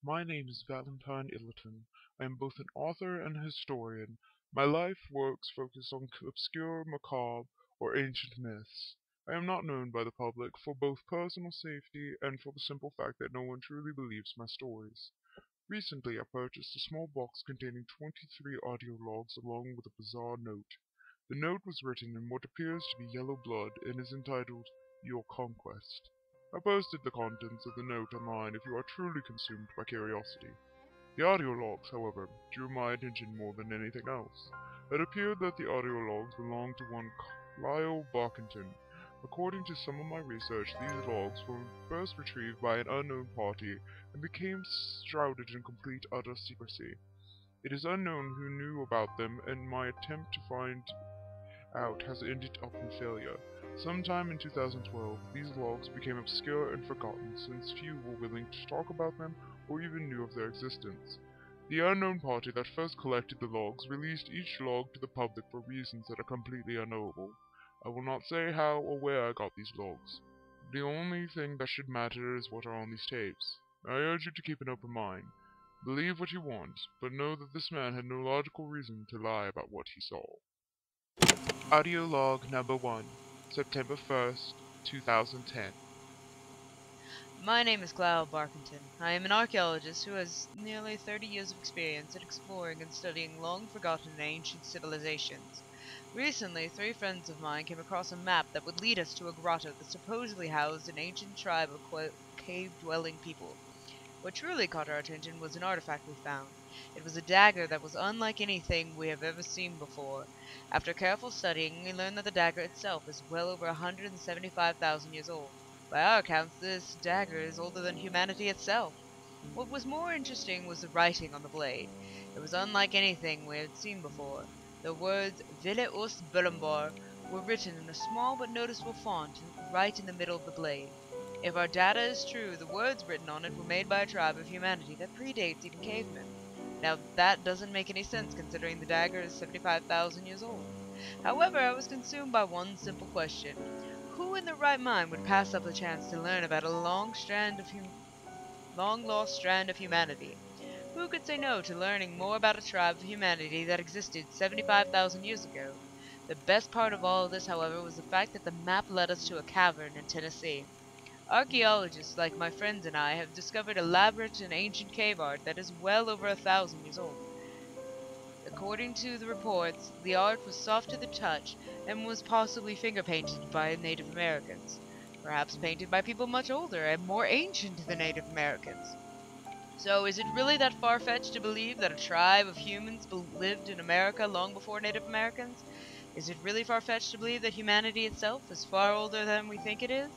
My name is Valentine Illiton. I am both an author and a historian. My life works focus on obscure, macabre, or ancient myths. I am not known by the public for both personal safety and for the simple fact that no one truly believes my stories. Recently, I purchased a small box containing 23 audio logs along with a bizarre note. The note was written in what appears to be yellow blood and is entitled Your Conquest. I posted the contents of the note online if you are truly consumed by curiosity. The audio logs, however, drew my attention more than anything else. It appeared that the audio logs belonged to one Lyle Barkington. According to some of my research, these logs were first retrieved by an unknown party and became shrouded in complete utter secrecy. It is unknown who knew about them, and my attempt to find out has ended up in failure. Sometime in 2012, these logs became obscure and forgotten since few were willing to talk about them or even knew of their existence. The unknown party that first collected the logs released each log to the public for reasons that are completely unknowable. I will not say how or where I got these logs. The only thing that should matter is what are on these tapes. I urge you to keep an open mind. Believe what you want, but know that this man had no logical reason to lie about what he saw. Audio log number 1, September 1st, 2010. My name is Cloud Barkington. I am an archaeologist who has nearly 30 years of experience at exploring and studying long-forgotten and ancient civilizations. Recently, three friends of mine came across a map that would lead us to a grotto that supposedly housed an ancient tribe of cave-dwelling people. What truly caught our attention was an artifact we found. It was a dagger that was unlike anything we have ever seen before. After careful studying, we learned that the dagger itself is well over 175,000 years old. By our accounts, this dagger is older than humanity itself. What was more interesting was the writing on the blade. It was unlike anything we had seen before. The words Ville Ost Belumbar were written in a small but noticeable font right in the middle of the blade. If our data is true, the words written on it were made by a tribe of humanity that predates even cavemen. Now that doesn't make any sense considering the dagger is 75,000 years old. However, I was consumed by one simple question. Who in their right mind would pass up the chance to learn about a long lost strand of humanity? Who could say no to learning more about a tribe of humanity that existed 75,000 years ago? The best part of all of this, however, was the fact that the map led us to a cavern in Tennessee. Archaeologists like my friends and I have discovered elaborate and ancient cave art that is well over 1,000 years old. According to the reports, the art was soft to the touch and was possibly finger painted by Native Americans, perhaps painted by people much older and more ancient than Native Americans. So, is it really that far-fetched to believe that a tribe of humans lived in America long before Native Americans? Is it really far-fetched to believe that humanity itself is far older than we think it is?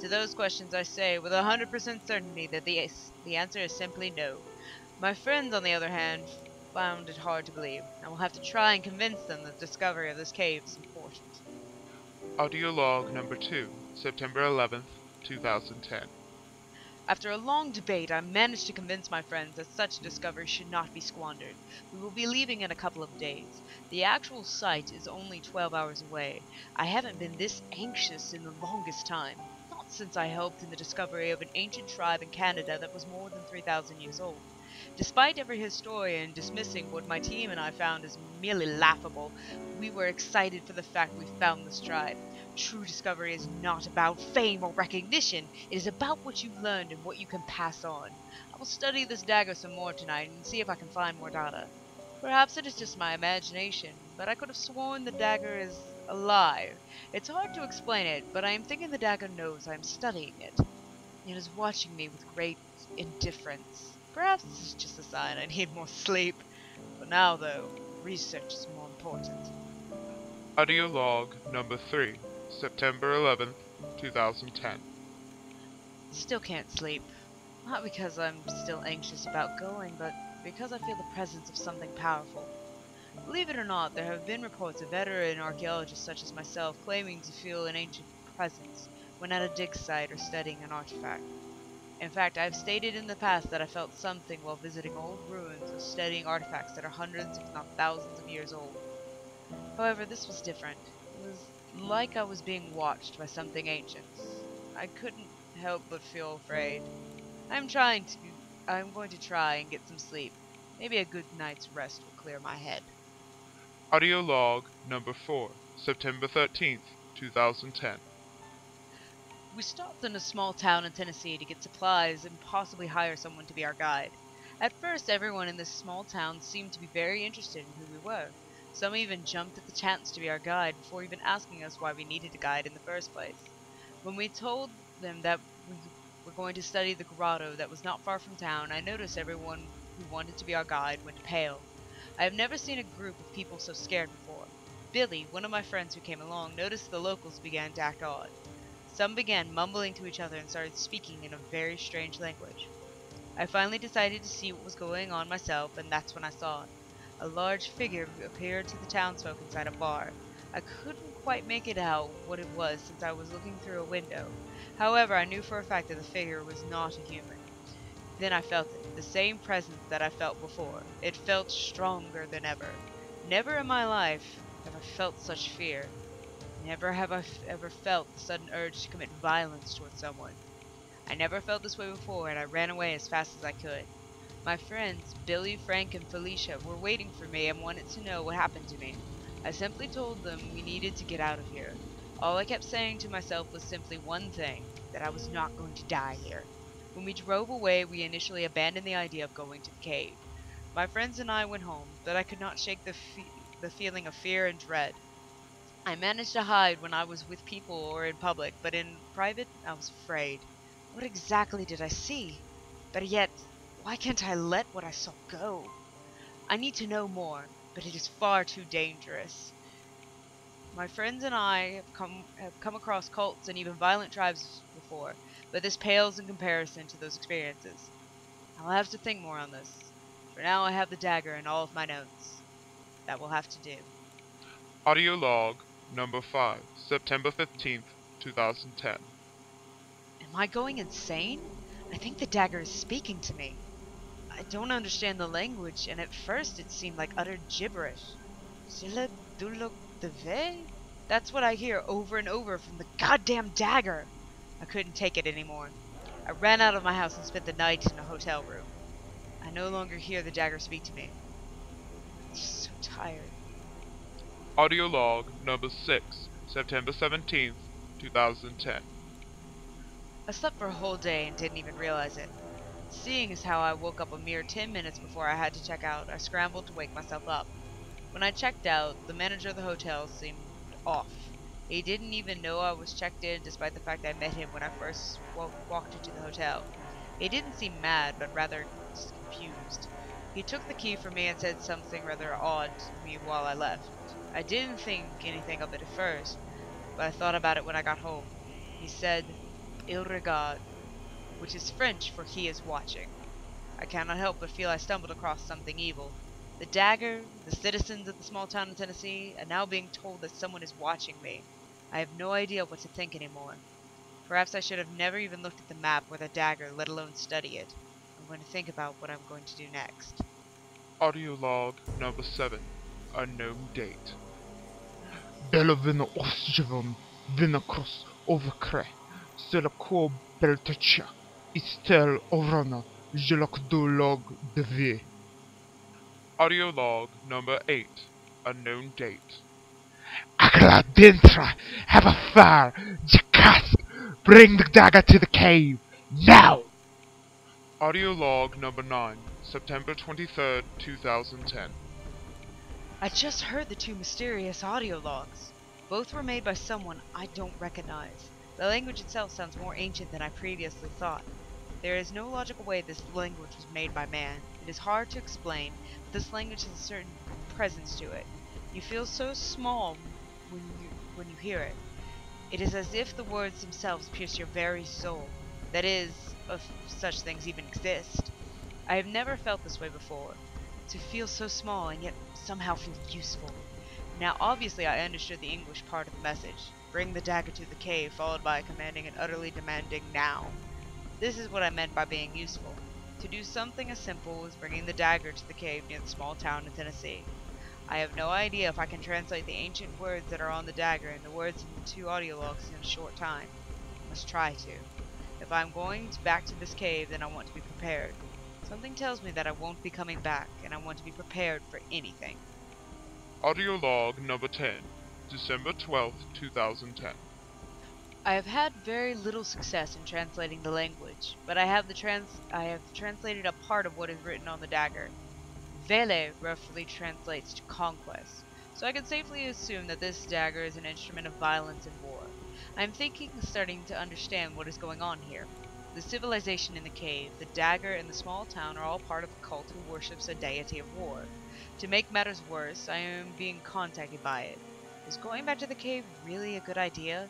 To those questions I say with 100% certainty that the answer is simply no. My friends, on the other hand, found it hard to believe. I will have to try and convince them that the discovery of this cave is important. Audio log number 2, September 11th, 2010. After a long debate, I managed to convince my friends that such a discovery should not be squandered. We will be leaving in a couple of days. The actual site is only 12 hours away. I haven't been this anxious in the longest time. Not since I helped in the discovery of an ancient tribe in Canada that was more than 3,000 years old. Despite every historian dismissing what my team and I found as merely laughable, we were excited for the fact we found this tribe. True discovery is not about fame or recognition. It is about what you've learned and what you can pass on. I will study this dagger some more tonight and see if I can find more data. Perhaps it is just my imagination, but I could have sworn the dagger is alive. It's hard to explain it, but I am thinking the dagger knows I am studying it. It is watching me with great indifference. Perhaps this is just a sign I need more sleep. For now, though, research is more important. Audio log number 3, September 11th, 2010. Still can't sleep. Not because I'm still anxious about going, but because I feel the presence of something powerful. Believe it or not, there have been reports of veteran archaeologists such as myself claiming to feel an ancient presence when at a dig site or studying an artifact. In fact, I've stated in the past that I felt something while visiting old ruins or studying artifacts that are hundreds, if not thousands, of years old. However, this was different. It was like I was being watched by something ancient. I couldn't help but feel afraid. I'm trying to I'm going to try and get some sleep. Maybe a good night's rest will clear my head. Audio log number 4, September 13th, 2010. We stopped in a small town in Tennessee to get supplies and possibly hire someone to be our guide. At first, everyone in this small town seemed to be very interested in who we were. Some even jumped at the chance to be our guide before even asking us why we needed a guide in the first place. When we told them that we were going to study the grotto that was not far from town, I noticed everyone who wanted to be our guide went pale. I have never seen a group of people so scared before. Billy, one of my friends who came along, noticed the locals began to act odd. Some began mumbling to each other and started speaking in a very strange language. I finally decided to see what was going on myself, and that's when I saw it. A large figure appeared to the townsfolk inside a bar. I couldn't quite make it out what it was since I was looking through a window. However, I knew for a fact that the figure was not a human. Then I felt it, the same presence that I felt before. It felt stronger than ever. Never in my life have I felt such fear. Never have I ever felt the sudden urge to commit violence towards someone. I never felt this way before, and I ran away as fast as I could. My friends, Billy, Frank, and Felicia, were waiting for me and wanted to know what happened to me. I simply told them we needed to get out of here. All I kept saying to myself was simply one thing, that I was not going to die here. When we drove away, we initially abandoned the idea of going to the cave. My friends and I went home, but I could not shake the feeling of fear and dread. I managed to hide when I was with people or in public, but in private I was afraid. What exactly did I see? Better yet, why can't I let what I saw go? I need to know more, but it is far too dangerous. My friends and I have come across cults and even violent tribes before, but this pales in comparison to those experiences. I'll have to think more on this. For now I have the dagger and all of my notes. That will have to do. Audio log number 5, September 15th, 2010. Am I going insane? I think the dagger is speaking to me. I don't understand the language, and at first it seemed like utter gibberish. Silla dulok deve? That's what I hear over and over from the goddamn dagger. I couldn't take it anymore. I ran out of my house and spent the night in a hotel room. I no longer hear the dagger speak to me. I'm just so tired. Audio log number 6, September 17th, 2010. I slept for a whole day and didn't even realize it. Seeing as how I woke up a mere 10 minutes before I had to check out, I scrambled to wake myself up. When I checked out, the manager of the hotel seemed off. He didn't even know I was checked in, despite the fact I met him when I first walked into the hotel. He didn't seem mad, but rather just confused. He took the key from me and said something rather odd to me while I left. I didn't think anything of it at first, but I thought about it when I got home. He said, "Il regarde," which is French for "he is watching." I cannot help but feel I stumbled across something evil. The dagger, the citizens of the small town in Tennessee, and now being told that someone is watching me. I have no idea what to think anymore. Perhaps I should have never even looked at the map or the dagger, let alone study it. I'm going to think about what I'm going to do next. Audio log number 7, unknown date. Bella vinna osjevon, vinna cross overkre, stella ko beltecha, istel orana, jelak log de vie. Audio log number 8, unknown date. Akla Dintra, have a fire, Jakas, bring the dagger to the cave, now! Audio log number 9, September 23rd, 2010. I just heard the two mysterious audio logs. Both were made by someone I don't recognize. The language itself sounds more ancient than I previously thought. There is no logical way this language was made by man. It is hard to explain, but this language has a certain presence to it. You feel so small when you hear it. It is as if the words themselves pierce your very soul. That is, if such things even exist. I have never felt this way before. To feel so small and yet somehow feel useful. Now obviously I understood the English part of the message. Bring the dagger to the cave, followed by a commanding and utterly demanding now. This is what I meant by being useful. To do something as simple as bringing the dagger to the cave near the small town in Tennessee. I have no idea if I can translate the ancient words that are on the dagger and the words in the two audio logs in a short time. I must try to. If I am going back to this cave, then I want to be prepared. Something tells me that I won't be coming back, and I want to be prepared for anything. Audio log number 10, December 12th, 2010. I have had very little success in translating the language, but I have translated a part of what is written on the dagger. Vele roughly translates to conquest, so I can safely assume that this dagger is an instrument of violence and war. I am starting to understand what is going on here. The civilization in the cave, the dagger, and the small town are all part of a cult who worships a deity of war. To make matters worse, I am being contacted by it. Is going back to the cave really a good idea?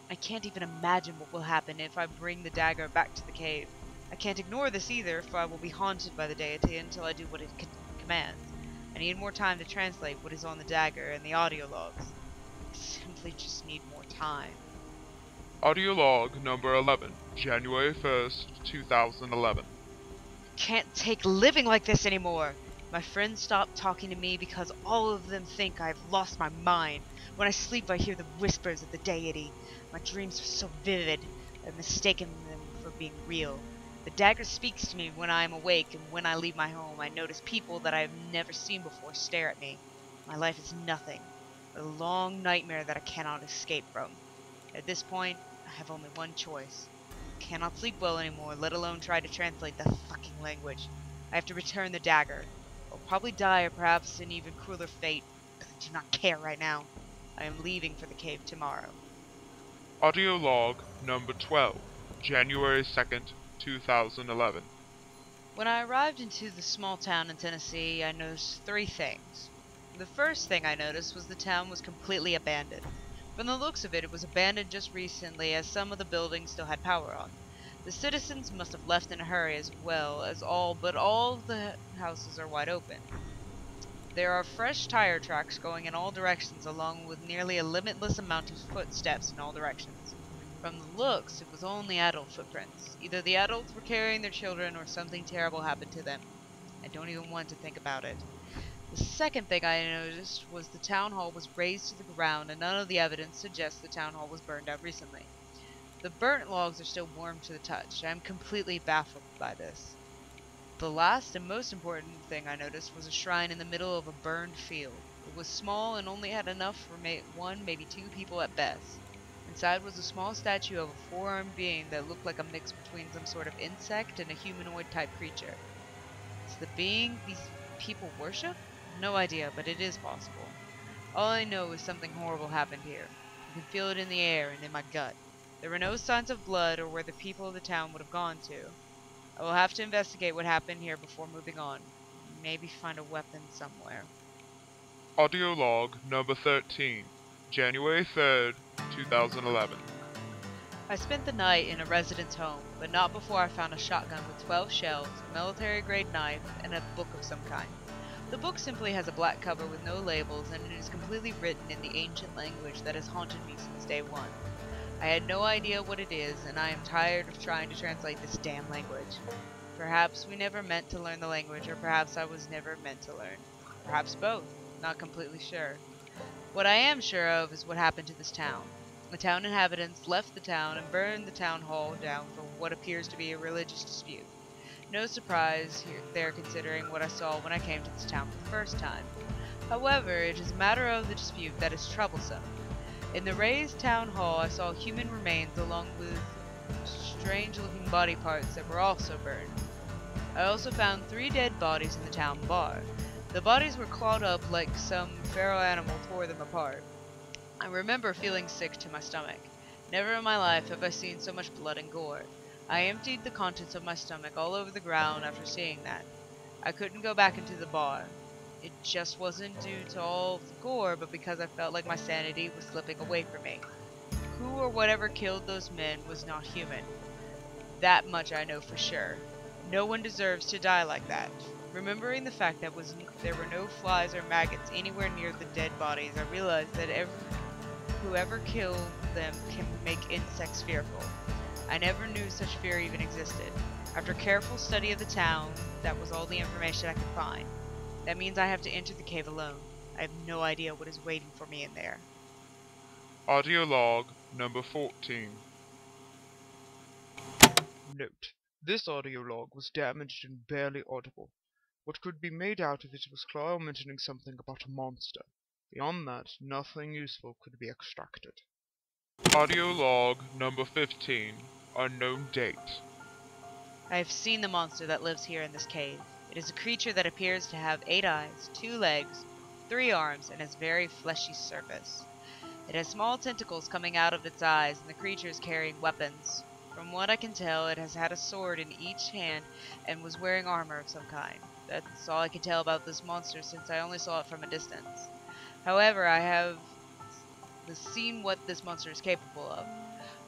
I can't even imagine what will happen if I bring the dagger back to the cave. I can't ignore this either, for I will be haunted by the deity until I do what it commands. I need more time to translate what is on the dagger and the audio logs. I simply just need more time. Audio log number 11, January 1st, 2011. Can't take living like this anymore. My friends stop talking to me because all of them think I've lost my mind. When I sleep, I hear the whispers of the deity. My dreams are so vivid, I've mistaken them for being real. The dagger speaks to me when I am awake, and when I leave my home, I notice people that I have never seen before stare at me. My life is nothing but a long nightmare that I cannot escape from. At this point, I have only one choice. Cannot sleep well anymore, let alone try to translate the fucking language. I have to return the dagger. I'll probably die or perhaps an even crueler fate, but I do not care right now. I am leaving for the cave tomorrow. Audio log number 12, January 2nd, 2011. When I arrived into the small town in Tennessee, I noticed three things. The first thing I noticed was the town was completely abandoned. From the looks of it, it was abandoned just recently as some of the buildings still had power on. The citizens must have left in a hurry as well as all of the houses are wide open. There are fresh tire tracks going in all directions along with nearly a limitless amount of footsteps in all directions. From the looks, it was only adult footprints. Either the adults were carrying their children or something terrible happened to them. I don't even want to think about it. The second thing I noticed was the town hall was razed to the ground and none of the evidence suggests the town hall was burned out recently. The burnt logs are still warm to the touch. I am completely baffled by this. The last and most important thing I noticed was a shrine in the middle of a burned field. It was small and only had enough for one, maybe two people at best. Inside was a small statue of a four-armed being that looked like a mix between some sort of insect and a humanoid-type creature. Is the being these people worship? No idea, but it is possible. All I know is something horrible happened here. I can feel it in the air and in my gut. There were no signs of blood or where the people of the town would have gone to. I will have to investigate what happened here before moving on. Maybe find a weapon somewhere. Audio log number 13, January 3rd, 2011. I spent the night in a resident's home, but not before I found a shotgun with 12 shells, a military-grade knife, and a book of some kind. The book simply has a black cover with no labels, and it is completely written in the ancient language that has haunted me since day one. I had no idea what it is, and I am tired of trying to translate this damn language. Perhaps we never meant to learn the language, or perhaps I was never meant to learn. Perhaps both. Not completely sure. What I am sure of is what happened to this town. The town inhabitants left the town and burned the town hall down for what appears to be a religious dispute. No surprise there considering what I saw when I came to this town for the first time. However, it is a matter of the dispute that is troublesome. In the raised town hall, I saw human remains along with strange-looking body parts that were also burned. I also found 3 dead bodies in the town bar. The bodies were clawed up like some feral animal tore them apart. I remember feeling sick to my stomach. Never in my life have I seen so much blood and gore. I emptied the contents of my stomach all over the ground after seeing that. I couldn't go back into the bar. It just wasn't due to all the gore, but because I felt like my sanity was slipping away from me. Who or whatever killed those men was not human. That much I know for sure. No one deserves to die like that. Remembering the fact that there were no flies or maggots anywhere near the dead bodies, I realized that whoever killed them can make insects fearful. I never knew such fear even existed. After careful study of the town, that was all the information I could find. That means I have to enter the cave alone. I have no idea what is waiting for me in there. Audio log number 14. Note: This audio log was damaged and barely audible. What could be made out of it was Clyle mentioning something about a monster. Beyond that, nothing useful could be extracted. Audio log number 15. Unknown date. I have seen the monster that lives here in this cave. It is a creature that appears to have 8 eyes, 2 legs, 3 arms, and has very fleshy surface. It has small tentacles coming out of its eyes, and the creature is carrying weapons. From what I can tell, it has had a sword in each hand and was wearing armor of some kind. That's all I can tell about this monster since I only saw it from a distance. However, I have seen what this monster is capable of.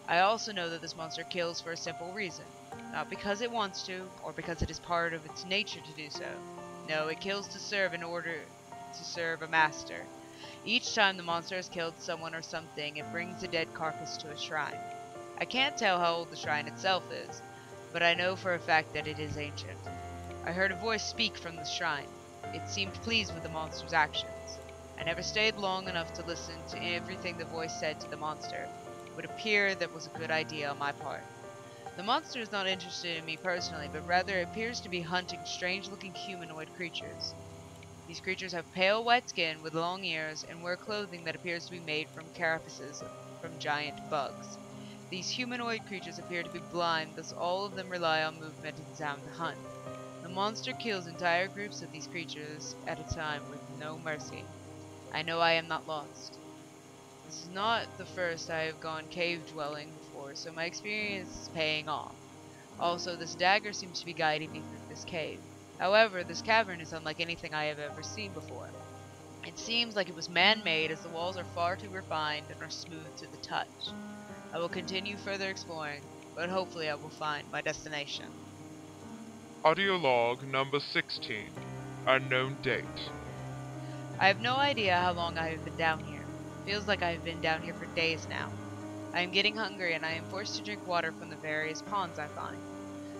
I also know that this monster kills for a simple reason. Not because it wants to, or because it is part of its nature to do so. No, it kills to serve in order to serve a master. Each time the monster has killed someone or something, it brings the dead carcass to a shrine. I can't tell how old the shrine itself is, but I know for a fact that it is ancient. I heard a voice speak from the shrine. It seemed pleased with the monster's actions. I never stayed long enough to listen to everything the voice said to the monster. It would appear that was a good idea on my part. The monster is not interested in me personally, but rather appears to be hunting strange-looking humanoid creatures. These creatures have pale white skin with long ears and wear clothing that appears to be made from carapaces from giant bugs. These humanoid creatures appear to be blind, thus all of them rely on movement and sound to hunt. The monster kills entire groups of these creatures at a time with no mercy. I know I am not lost. This is not the first I have gone cave dwelling before, so my experience is paying off. Also, this dagger seems to be guiding me through this cave. However, this cavern is unlike anything I have ever seen before. It seems like it was man-made, as the walls are far too refined and are smooth to the touch. I will continue further exploring, but hopefully I will find my destination. Audio log number 16. Unknown date. I have no idea how long I have been down here. Feels like I have been down here for days now. I am getting hungry and I am forced to drink water from the various ponds I find.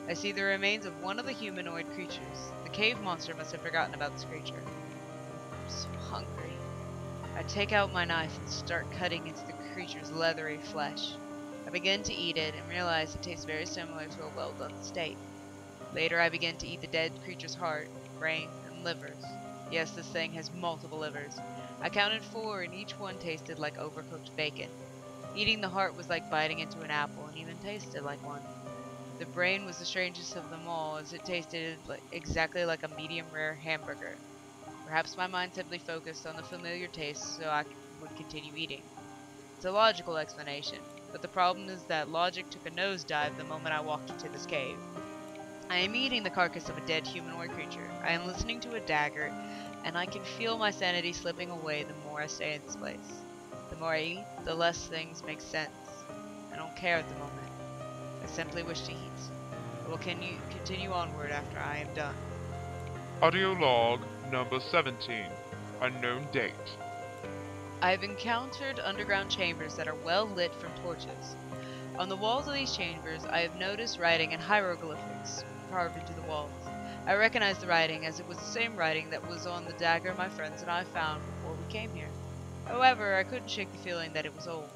I see the remains of one of the humanoid creatures. The cave monster must have forgotten about this creature. I'm so hungry. I take out my knife and start cutting into the creature's leathery flesh. I begin to eat it and realize it tastes very similar to a well-done steak. Later I begin to eat the dead creature's heart, brain, and livers. Yes, this thing has multiple livers. I counted 4 and each one tasted like overcooked bacon. Eating the heart was like biting into an apple and even tasted like one. The brain was the strangest of them all, as it tasted exactly like a medium-rare hamburger. Perhaps my mind simply focused on the familiar taste so I would continue eating. It's a logical explanation, but the problem is that logic took a nosedive the moment I walked into this cave. I am eating the carcass of a dead humanoid creature. I am listening to a dagger, and I can feel my sanity slipping away the more I stay in this place. The more I eat, the less things make sense. I don't care at the moment. I simply wish to eat. I will continue onward after I am done. Audio log number 17. Unknown date. I have encountered underground chambers that are well lit from torches. On the walls of these chambers, I have noticed writing in hieroglyphics carved into the walls. I recognize the writing as it was the same writing that was on the dagger my friends and I found before we came here. However, I couldn't shake the feeling that it was old,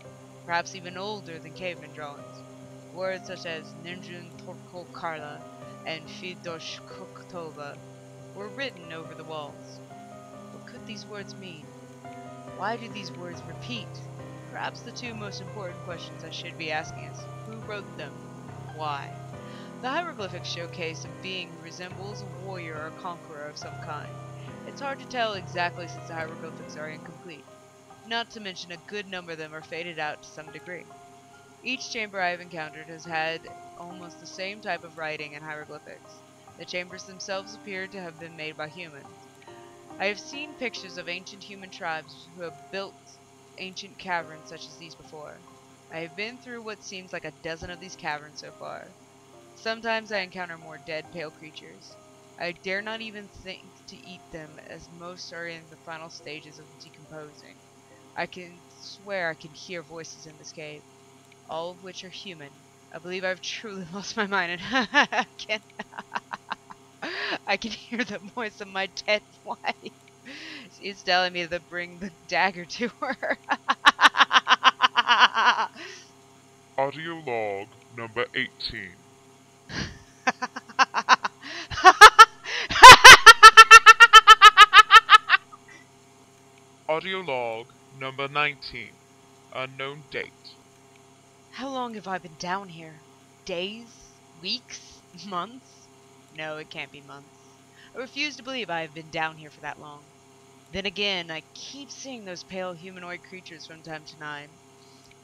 perhaps even older than caveman drawings. Words such as Ninjun Torko Karla and Fidosh Koktova were written over the walls. What could these words mean? Why do these words repeat? Perhaps the 2 most important questions I should be asking is, who wrote them? Why? The hieroglyphics showcase a being who resembles a warrior or a conqueror of some kind. It's hard to tell exactly since the hieroglyphics are incomplete. Not to mention a good number of them are faded out to some degree. Each chamber I have encountered has had almost the same type of writing and hieroglyphics. The chambers themselves appear to have been made by humans. I have seen pictures of ancient human tribes who have built ancient caverns such as these before. I have been through what seems like a dozen of these caverns so far. Sometimes I encounter more dead, pale creatures. I dare not even think to eat them, as most are in the final stages of decomposing. I can swear I can hear voices in this cave, all of which are human. I believe I've truly lost my mind and I can hear the voice of my dead wife. It's telling me to bring the dagger to her. Audio log number 18. Number 19. Unknown date. How long have I been down here? Days? Weeks? Months? No, it can't be months. I refuse to believe I have been down here for that long. Then again, I keep seeing those pale humanoid creatures from time to time.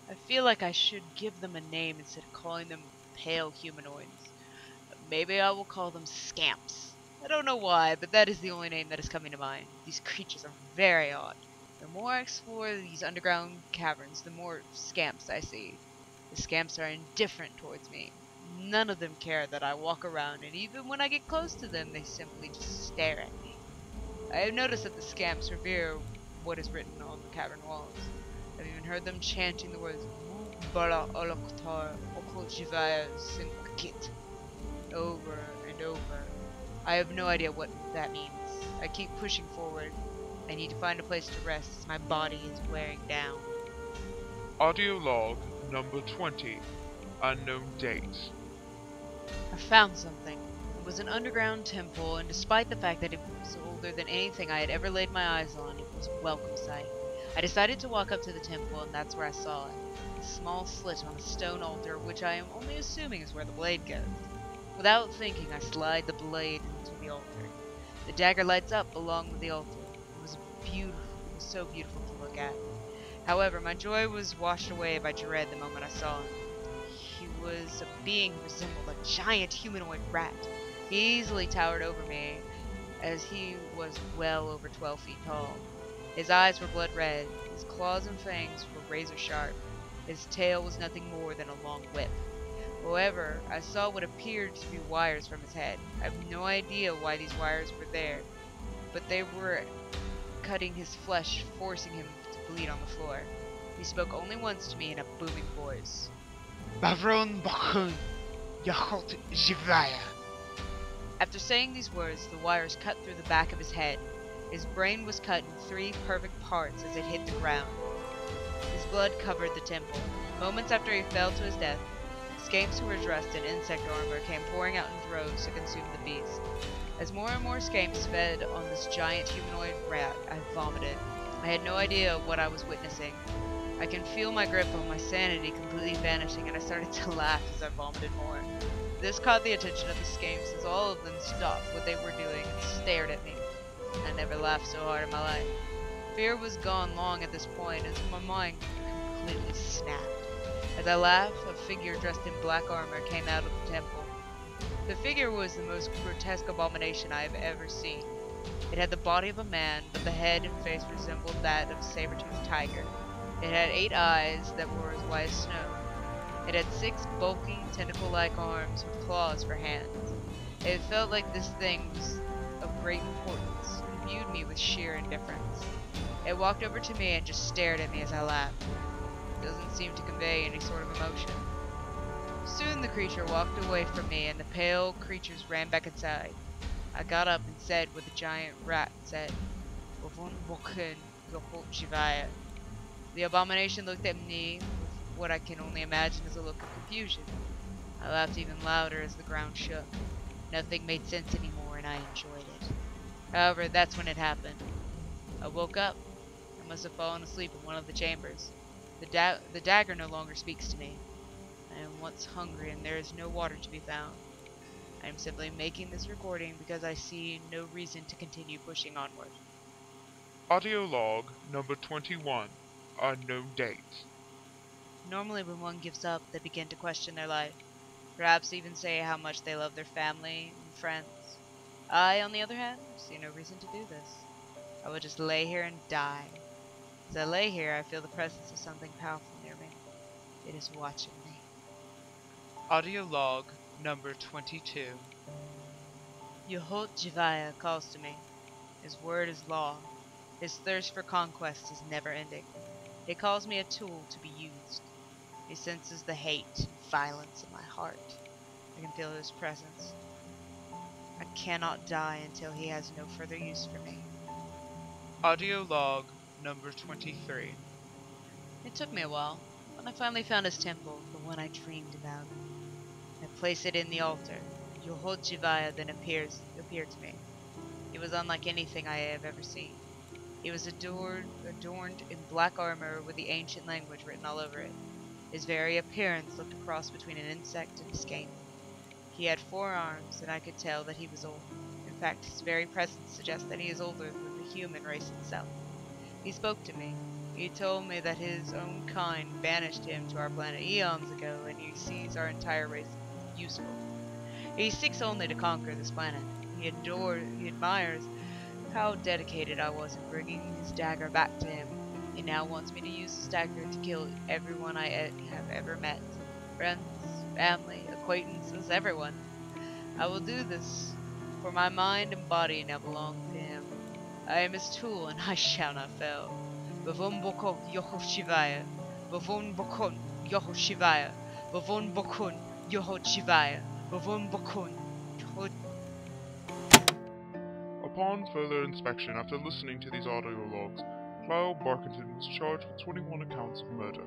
I feel like I should give them a name instead of calling them pale humanoids. Maybe I will call them scamps. I don't know why, but that is the only name that is coming to mind. These creatures are very odd. The more I explore these underground caverns, the more scamps I see. The scamps are indifferent towards me. None of them care that I walk around, and even when I get close to them, they simply just stare at me. I have noticed that the scamps revere what is written on the cavern walls. I've even heard them chanting the words Bala Oloktar Okoljivaya Sinkit over and over. I have no idea what that means. I keep pushing forward. I need to find a place to rest as my body is wearing down. Audio log number 20. Unknown date. I found something. It was an underground temple, and despite the fact that it was older than anything I had ever laid my eyes on, it was a welcome sight. I decided to walk up to the temple, and that's where I saw it. A small slit on a stone altar, which I am only assuming is where the blade goes. Without thinking, I slide the blade into the altar. The dagger lights up along with the altar. It was beautiful. It was so beautiful to look at. However, my joy was washed away by dread the moment I saw him. He was a being who resembled a giant humanoid rat. He easily towered over me, as he was well over 12 feet tall. His eyes were blood red, his claws and fangs were razor sharp, his tail was nothing more than a long whip. However, I saw what appeared to be wires from his head. I have no idea why these wires were there, but they were cutting his flesh, forcing him to bleed on the floor. He spoke only once to me in a booming voice. Baron Bakun, yol'hot Jivaya. After saying these words, the wires cut through the back of his head. His brain was cut in 3 perfect parts as it hit the ground. His blood covered the temple. Moments after he fell to his death, scamps who were dressed in insect armor came pouring out in droves to consume the beast. As more and more scamps fed on this giant humanoid rat, I vomited. I had no idea what I was witnessing. I can feel my grip on my sanity completely vanishing, and I started to laugh as I vomited more. This caught the attention of the scamps, as all of them stopped what they were doing and stared at me. I never laughed so hard in my life. Fear was gone long at this point, as my mind completely snapped. As I laughed, a figure dressed in black armor came out of the temple. The figure was the most grotesque abomination I have ever seen. It had the body of a man, but the head and face resembled that of a saber-toothed tiger. It had 8 eyes that were as white as snow. It had 6 bulky, tentacle-like arms with claws for hands. It felt like this thing was of great importance, and viewed me with sheer indifference. It walked over to me and just stared at me as I laughed. It doesn't seem to convey any sort of emotion. Soon the creature walked away from me, and the pale creatures ran back inside. I got up and said what the giant rat said, "Bovon Bokun yol'hot Jivaya." The abomination looked at me with what I can only imagine as a look of confusion. I laughed even louder as the ground shook. Nothing made sense anymore, and I enjoyed it. However, that's when it happened. I woke up. I must have fallen asleep in one of the chambers. The dagger no longer speaks to me. I am once hungry, and there is no water to be found. I am simply making this recording because I see no reason to continue pushing onward. Audio log number 21. Unknown date. Normally when one gives up, they begin to question their life. Perhaps even say how much they love their family and friends. I, on the other hand, see no reason to do this. I will just lay here and die. As I lay here, I feel the presence of something powerful near me. It is watching me. Audio log number 22. Yol'hot Jivaya calls to me. His word is law. His thirst for conquest is never ending. He calls me a tool to be used. He senses the hate and violence in my heart. I can feel his presence. I cannot die until he has no further use for me. Audio log number 23. It took me a while, but I finally found his temple, the one I dreamed about. I place it in the altar. Yol'hot Jivaya then appeared to me. He was unlike anything I have ever seen. He was adorned in black armor with the ancient language written all over it. His very appearance looked a cross between an insect and a skate. He had 4 arms, and I could tell that he was old. In fact, his very presence suggests that he is older than the human race itself. He spoke to me. He told me that his own kind banished him to our planet eons ago, and he sees our entire race useful. He seeks only to conquer this planet. He admires how dedicated I was in bringing his dagger back to him. He now wants me to use his dagger to kill everyone I have ever met. Friends, family, acquaintances, everyone. I will do this, for my mind and body now belong to him. I am his tool, and I shall not fail. Bavon bokon yoho shivaya. Bavon bokon yoho shivaya. Bavon bokon yoho shivaya. Bavon bokon yoho. Upon further inspection after listening to these audio logs, Kyle Barkington was charged with 21 accounts of murder.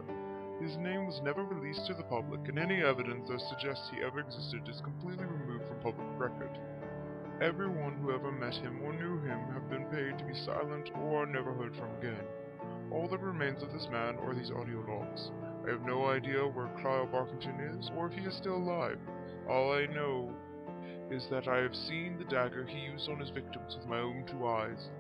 His name was never released to the public, and any evidence that suggests he ever existed is completely removed from public record. Everyone who ever met him or knew him have been paid to be silent or are never heard from again. All that remains of this man are these audio logs. I have no idea where Kyle Barkington is, or if he is still alive. All I know is that I have seen the dagger he used on his victims with my own 2 eyes.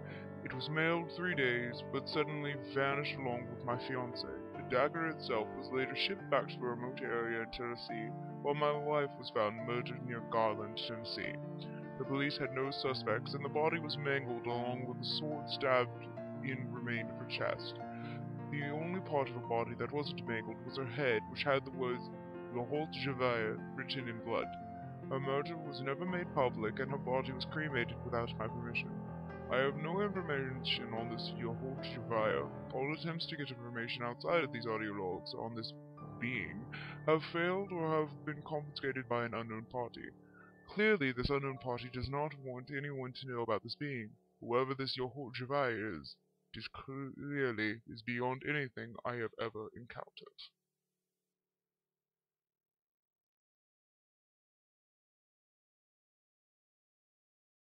It was mailed 3 days, but suddenly vanished along with my fiancée. The dagger itself was later shipped back to a remote area in Tennessee, while my wife was found murdered near Garland, Tennessee. The police had no suspects, and the body was mangled along with a sword stabbed in remained of her chest. The only part of her body that wasn't mangled was her head, which had the words yol'hot written in blood. Her murder was never made public, and her body was cremated without my permission. I have no information on this yol'hot. All attempts to get information outside of these audio logs on this being have failed or have been confiscated by an unknown party. Clearly, this unknown party does not want anyone to know about this being. Whoever this yol'hot is clearly is beyond anything I have ever encountered.